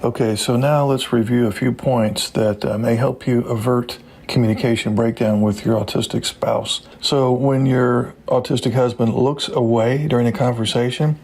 Okay, so now let's review a few points that may help you avert communication breakdown with your autistic spouse. So when your autistic husband looks away during a conversation,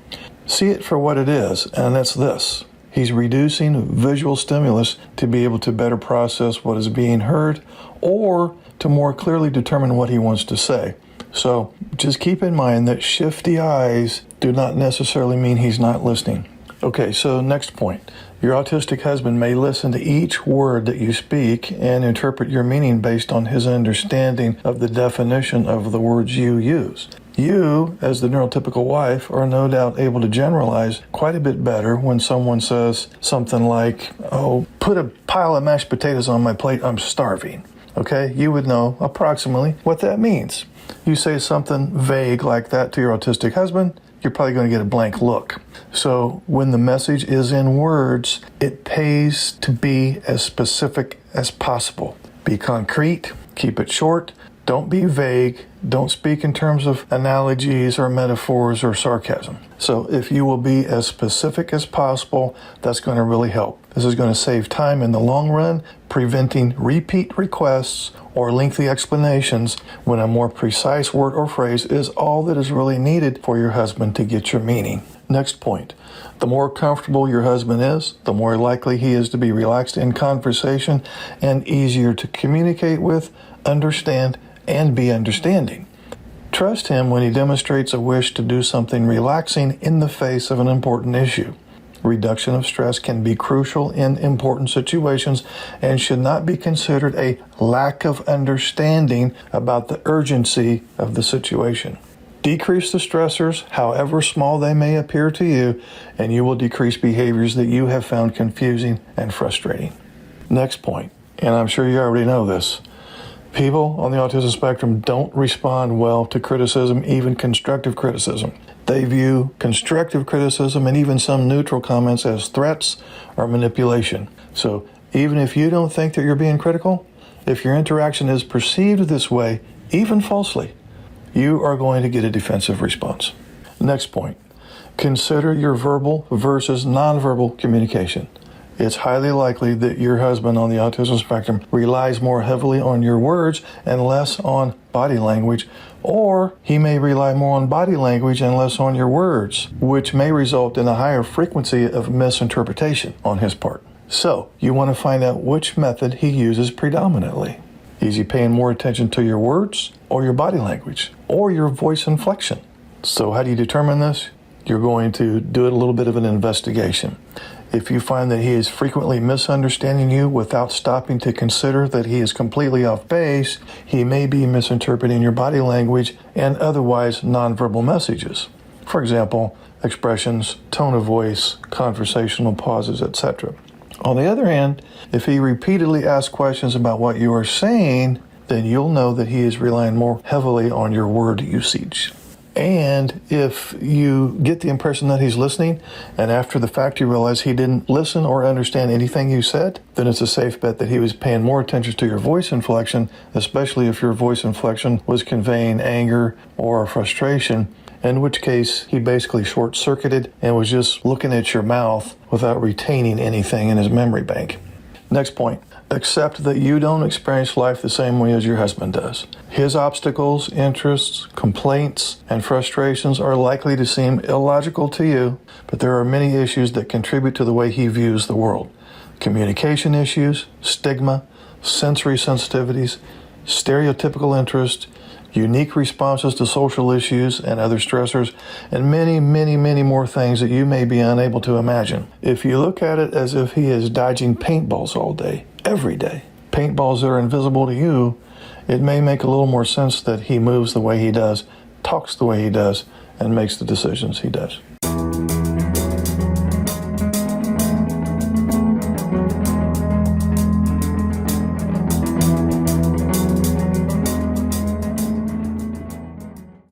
see it for what it is, and that's this. He's reducing visual stimulus to be able to better process what is being heard or to more clearly determine what he wants to say. So just keep in mind that shifty eyes do not necessarily mean he's not listening. Okay, so next point. Your autistic husband may listen to each word that you speak and interpret your meaning based on his understanding of the definition of the words you use. You, as the neurotypical wife, are no doubt able to generalize quite a bit better when someone says something like, "Oh, put a pile of mashed potatoes on my plate, I'm starving." Okay, you would know approximately what that means. You say something vague like that to your autistic husband, you're probably going to get a blank look. So when the message is in words, it pays to be as specific as possible. Be concrete, keep it short, don't be vague, don't speak in terms of analogies or metaphors or sarcasm. So if you will be as specific as possible, that's going to really help. This is going to save time in the long run, preventing repeat requests or lengthy explanations when a more precise word or phrase is all that is really needed for your husband to get your meaning. Next point. The more comfortable your husband is, the more likely he is to be relaxed in conversation and easier to communicate with, understand, and be understanding. Trust him when he demonstrates a wish to do something relaxing in the face of an important issue. Reduction of stress can be crucial in important situations and should not be considered a lack of understanding about the urgency of the situation. Decrease the stressors, however small they may appear to you, and you will decrease behaviors that you have found confusing and frustrating. Next point, and I'm sure you already know this. People on the autism spectrum don't respond well to criticism, even constructive criticism. They view constructive criticism and even some neutral comments as threats or manipulation. So even if you don't think that you're being critical, if your interaction is perceived this way, even falsely, you are going to get a defensive response. Next point, consider your verbal versus nonverbal communication. It's highly likely that your husband on the autism spectrum relies more heavily on your words and less on body language, or he may rely more on body language and less on your words, which may result in a higher frequency of misinterpretation on his part. So, you want to find out which method he uses predominantly. Is he paying more attention to your words or your body language or your voice inflection? So how do you determine this? You're going to do a little bit of an investigation. If you find that he is frequently misunderstanding you without stopping to consider that he is completely off base, he may be misinterpreting your body language and otherwise nonverbal messages. For example, expressions, tone of voice, conversational pauses, etc. On the other hand, if he repeatedly asks questions about what you are saying, then you'll know that he is relying more heavily on your word usage. And if you get the impression that he's listening, and after the fact you realize he didn't listen or understand anything you said, then it's a safe bet that he was paying more attention to your voice inflection, especially if your voice inflection was conveying anger or frustration, in which case he basically short-circuited and was just looking at your mouth without retaining anything in his memory bank. Next point. Accept that you don't experience life the same way as your husband does. His obstacles, interests, complaints, and frustrations are likely to seem illogical to you, but there are many issues that contribute to the way he views the world. Communication issues, stigma, sensory sensitivities, stereotypical interest, unique responses to social issues and other stressors, and many, many, many more things that you may be unable to imagine. If you look at it as if he is dodging paintballs all day, every day, paintballs that are invisible to you, it may make a little more sense that he moves the way he does, talks the way he does, and makes the decisions he does.